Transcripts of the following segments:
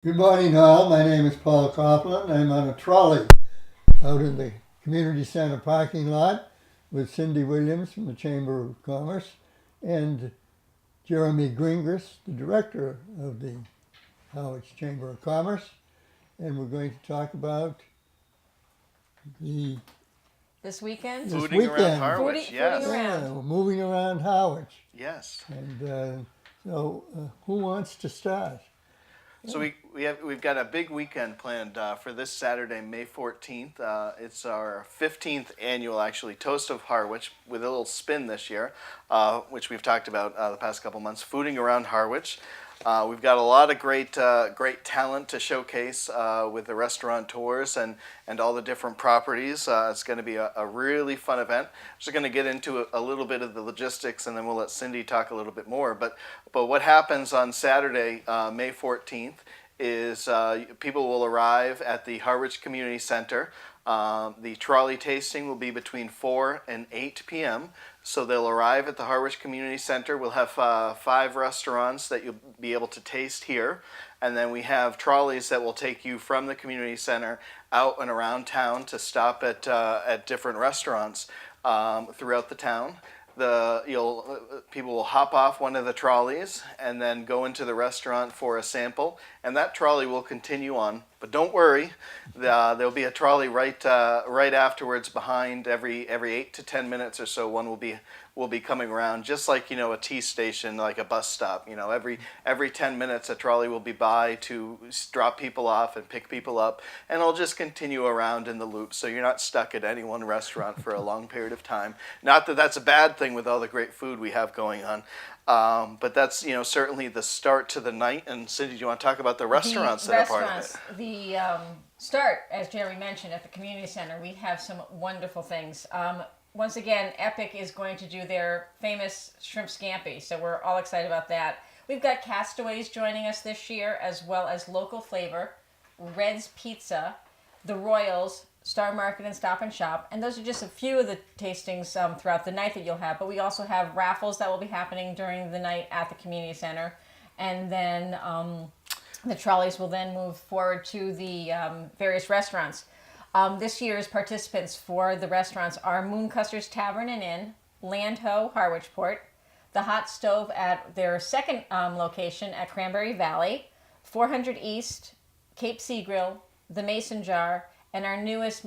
Good morning, all. My name is Paul Coughlin. I'm on a trolley out in the community center parking lot with Cyndi Williams from the Chamber of Commerce and Jeremy Gringras, the director of the Harwich Chamber of Commerce. And we're going to talk about the This weekend? this Fooding Around weekend. Harwich, Fooding yes. around. Yeah, we're moving around Harwich. Yes. And who wants to start? So we've got a big weekend planned for this Saturday, May 14th. It's our 15th annual, actually, Toast of Harwich with a little spin this year, which we've talked about the past couple months. Fooding Around Harwich. We've got a lot of great talent to showcase with the restaurateurs and all the different properties. It's going to be a really fun event. I'm just going to get into a little bit of the logistics, and then we'll let Cyndi talk a little bit more. But what happens on Saturday, May 14th, is people will arrive at the Harwich Community Center. The trolley tasting will be between 4 and 8 p.m. So they'll arrive at the Harwich Community Center. We'll have 5 restaurants that you'll be able to taste here. And then we have trolleys that will take you from the community center out and around town to stop at different restaurants throughout the town. People will hop off one of the trolleys and then go into the restaurant for a sample, and that trolley will continue on. But don't worry, there'll be a trolley right afterwards behind. Every 8 to 10 minutes or so, one will be coming around, just like a T station, like a bus stop. Every 10 minutes a trolley will be by to drop people off and pick people up, and it'll just continue around in the loop. So you're not stuck at any one restaurant for a long period of time. Not that that's a bad thing with all the great food we have going on. But that's certainly the start to the night. And Cyndi, do you want to talk about the restaurants that are part of it? The start, as Jeremy mentioned, at the community center, we have some wonderful things. Once again, Epic is going to do their famous shrimp scampi, so we're all excited about that. We've got Castaways joining us this year, as well as Local Flavor, Red's Pizza, the Royals, Star Market, and Stop and Shop. And those are just a few of the tastings throughout the night that you'll have. But we also have raffles that will be happening during the night at the community center. And then the trolleys will then move forward to the various restaurants. This year's participants for the restaurants are Mooncuster's Tavern and Inn, Land Ho, Harwichport, the Hot Stove at their second location at Cranberry Valley, 400 East, Cape Sea Grill, the Mason Jar, and our newest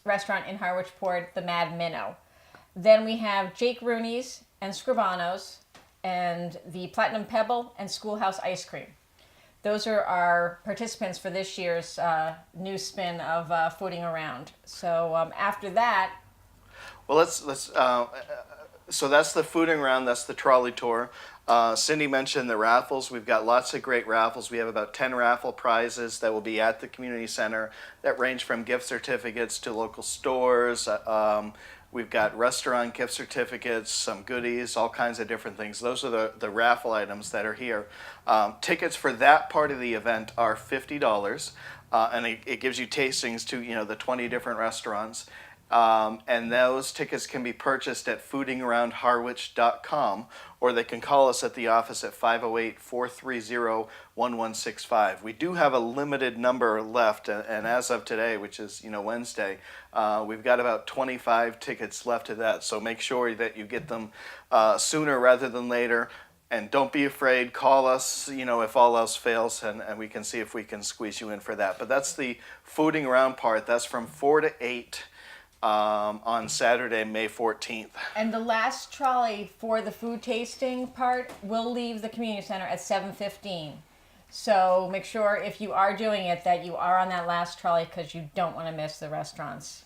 restaurant in Harwichport, the Mad Minnow. Then we have Jake Rooney's and Scribano's and the Platinum Pebble and Schoolhouse Ice Cream. Those are our participants for this year's new spin of Fooding Around. So after that... Well, so that's the Fooding Around, that's the trolley tour. Cyndi mentioned the raffles. We've got lots of great raffles. We have about 10 raffle prizes that will be at the community center that range from gift certificates to local stores. We've got restaurant gift certificates, some goodies, all kinds of different things. Those are the raffle items that are here. Tickets for that part of the event are $50, and it gives you tastings to the 20 different restaurants. And those tickets can be purchased at foodingaroundharwich.com, or they can call us at the office at 508-430-1165. We do have a limited number left, and as of today, which is Wednesday, we've got about 25 tickets left of that. So make sure that you get them sooner rather than later. And don't be afraid, call us, if all else fails, and we can see if we can squeeze you in for that. But that's the Fooding Around part. That's from 4 to 8. On Saturday, May 14th. And the last trolley for the food tasting part will leave the community center at 7:15. So make sure if you are doing it that you are on that last trolley because you don't want to miss the restaurants.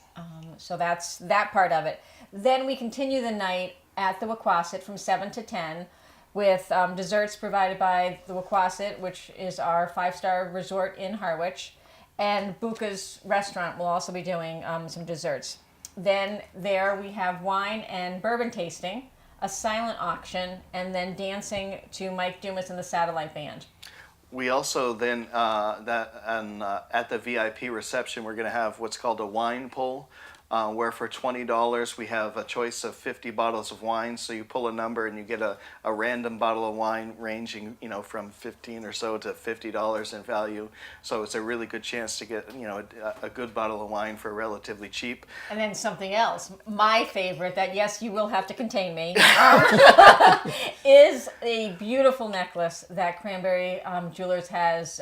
So that's that part of it. Then we continue the night at the Wacquasit from 7 to 10 with desserts provided by the Wacquasit, which is our 5-star resort in Harwich. And Buka's restaurant will also be doing some desserts. Then there we have wine and bourbon tasting, a silent auction, and then dancing to Mike Dumas and the Satellite Band. We also then, at the VIP reception, we're going to have what's called a wine pull. where for $20 we have a choice of 50 bottles of wine. So you pull a number and you get a random bottle of wine ranging, from 15 or so to $50 in value. So it's a really good chance to get, a good bottle of wine for relatively cheap. And then something else, my favorite, that yes, you will have to contain me, is a beautiful necklace that Cranberry Jewelers has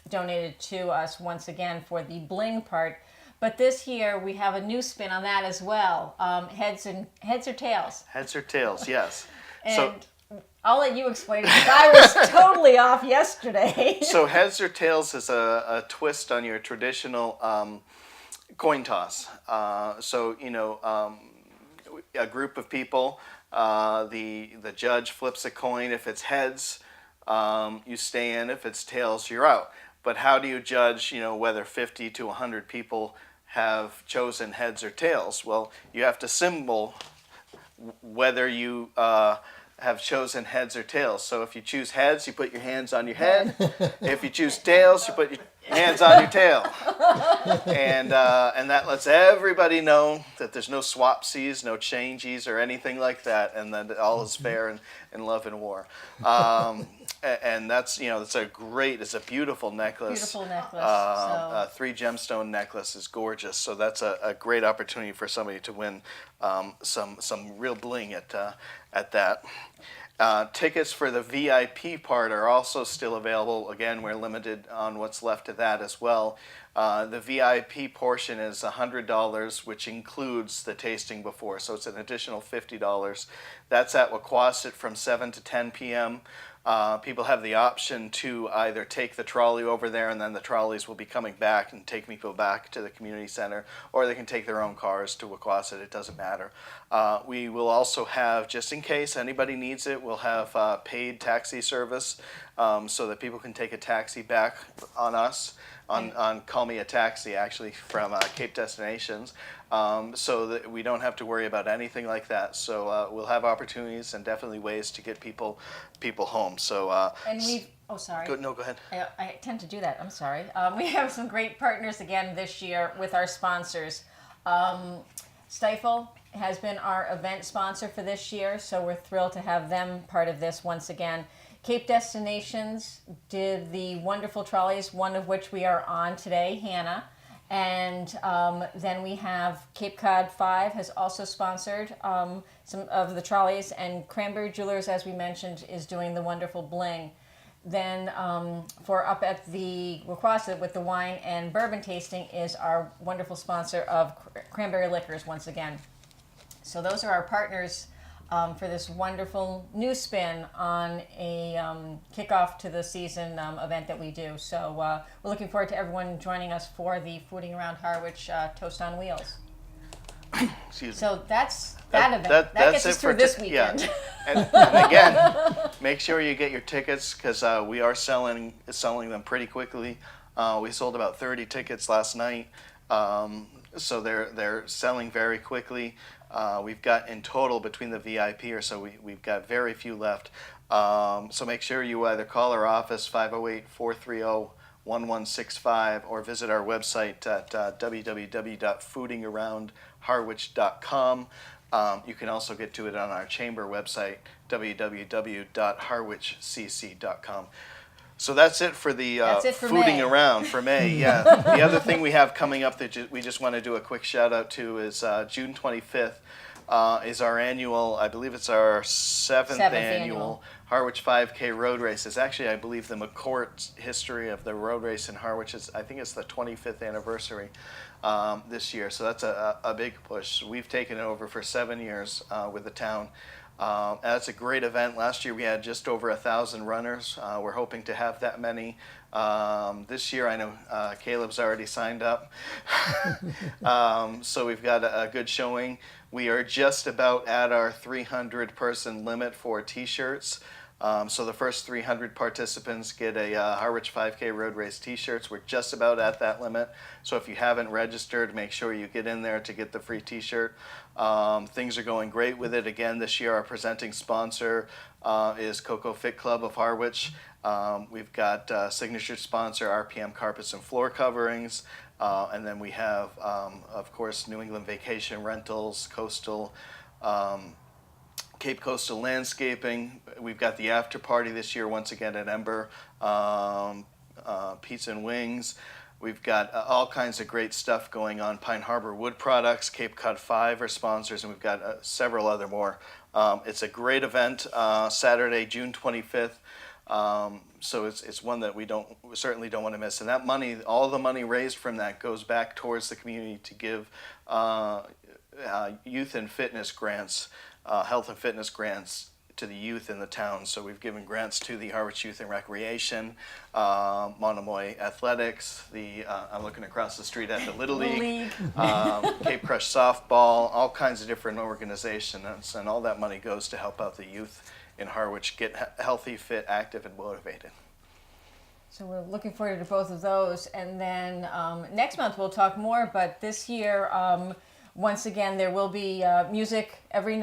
donated to us once again for the bling part. But this year we have a new spin on that as well. Heads or tails? Heads or tails, yes. And I'll let you explain it because I was totally off yesterday. So heads or tails is a twist on your traditional coin toss. A group of people, the judge flips a coin. If it's heads, you stay in. If it's tails, you're out. But how do you judge, whether 50 to 100 people have chosen heads or tails? Well, you have to symbol whether you have chosen heads or tails. So if you choose heads, you put your hands on your head. If you choose tails, you put your hands on your tail. And that lets everybody know that there's no swapsies, no changeies, or anything like that, and that all is fair in love and war. And that's, it's a beautiful necklace. Beautiful necklace. A 3 gemstone necklace is gorgeous. So that's a great opportunity for somebody to win some real bling at that. Tickets for the VIP part are also still available. Again, we're limited on what's left of that as well. The VIP portion is $100, which includes the tasting before, so it's an additional $50. That's at Wauquasit from 7 to 10 p.m. People have the option to either take the trolley over there, and then the trolleys will be coming back and take people back to the community center, or they can take their own cars to Wauquasit. It doesn't matter. We will also have, just in case anybody needs it, we'll have paid taxi service so that people can take a taxi back on us, on Call Me a Taxi, actually, from Cape Destinations, so that we don't have to worry about anything like that. So we'll have opportunities and definitely ways to get people home. So and we've, sorry. No, go ahead. I tend to do that. I'm sorry. We have some great partners again this year with our sponsors. Stifle has been our event sponsor for this year, so we're thrilled to have them part of this once again. Cape Destinations did the wonderful trolleys, one of which we are on today, Hannah. And then we have Cape Cod 5 has also sponsored some of the trolleys, and Cranberry Jewelers, as we mentioned, is doing the wonderful bling. Then for up at the Wauquasit with the wine and bourbon tasting is our wonderful sponsor of Cranberry Liquors once again. So those are our partners for this wonderful new spin on a kickoff to the season event that we do. So we're looking forward to everyone joining us for the Fooding Around Harwich Toast on Wheels. Excuse me. So that's that event. That gets us through this weekend. Yeah. And again, make sure you get your tickets because we are selling them pretty quickly. We sold about 30 tickets last night, so they're selling very quickly. We've got in total between the VIP we've got very few left. So make sure you either call our office 508-430-1165 or visit our website at www.foodingaroundharwich.com. You can also get to it on our chamber website, www.harwichcc.com. So that's it for the Fooding Around for May. Yeah. The other thing we have coming up that we just want to do a quick shout out to is June 25th is our annual, I believe it's our seventh annual Harwich 5K road race. It's actually, I believe, the McCourt history of the road race in Harwich. I think it's the 25th anniversary this year. So that's a big push. We've taken it over for 7 years with the town. That's a great event. Last year we had just over 1,000 runners. We're hoping to have that many this year. I know Caleb's already signed up. So we've got a good showing. We are just about at our 300 person limit for t-shirts. So the first 300 participants get a Harwich 5K Road Race t-shirts. We're just about at that limit. So if you haven't registered, make sure you get in there to get the free t-shirt. Things are going great with it. Again, this year our presenting sponsor is Coco Fit Club of Harwich. We've got signature sponsor RPM Carpets and Floor Coverings. And then we have, of course, New England Vacation Rentals, Coastal, Cape Coastal Landscaping. We've got the after party this year once again at Ember, Pizza and Wings. We've got all kinds of great stuff going on. Pine Harbor Wood Products, Cape Cod 5 are sponsors, and we've got several other more. It's a great event, Saturday, June 25th. So it's one that we certainly don't want to miss. And that money, all the money raised from that goes back towards the community to give youth and fitness grants, health and fitness grants to the youth in the town. So we've given grants to the Harwich Youth and Recreation, Monomoy Athletics, I'm looking across the street at the Little League, Cape Crush Softball, all kinds of different organizations, and all that money goes to help out the youth in Harwich get healthy, fit, active, and motivated. So we're looking forward to both of those. And then next month we'll talk more, but this year, once again, there will be music every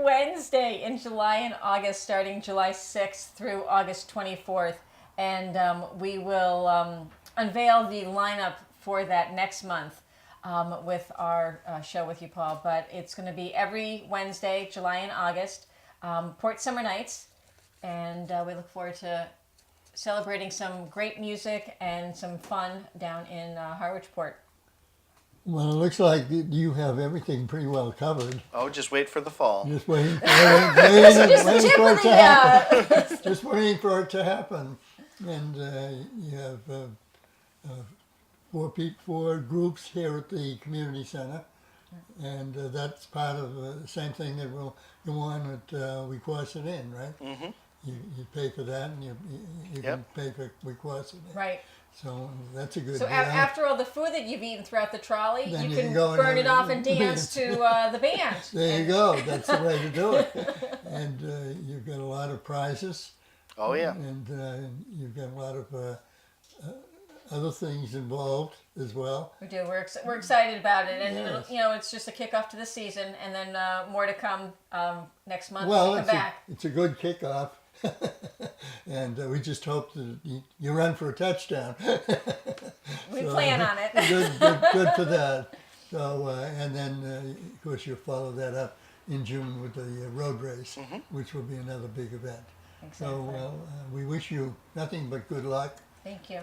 Wednesday in July and August, starting July 6th through August 24th. And we will unveil the lineup for that next month with our show with you, Paul. But it's going to be every Wednesday, July and August, Port Summer Nights. And we look forward to celebrating some great music and some fun down in Harwich Port. Well, it looks like you have everything pretty well covered. Oh, just wait for the fall. Just waiting for it to happen. And you have four groups here at the community center, and that's part of the same thing that will go on at Wequassett Inn, right? Mm-hmm. You pay for that, and you can pay for Wequassett Inn. Right. So that's a good So deal. After all the food that you've eaten throughout the trolley, Then you you can can go burn and it off and dance to the band. There you go. That's the way to do it. And you've got a lot of prizes. Oh, yeah. And you've got a lot of other things involved as well. We do. We're excited about it, and Yes. it's just a kickoff to the season, and then more to come next month. Well, Come back. it's a good kickoff. And we just hope that you run for a touchdown. We plan on it. Good for that. So, and then, of course, you'll follow that up in June with the road race, which will be another big event. Exactly. So, we wish you nothing but good luck. Thank you.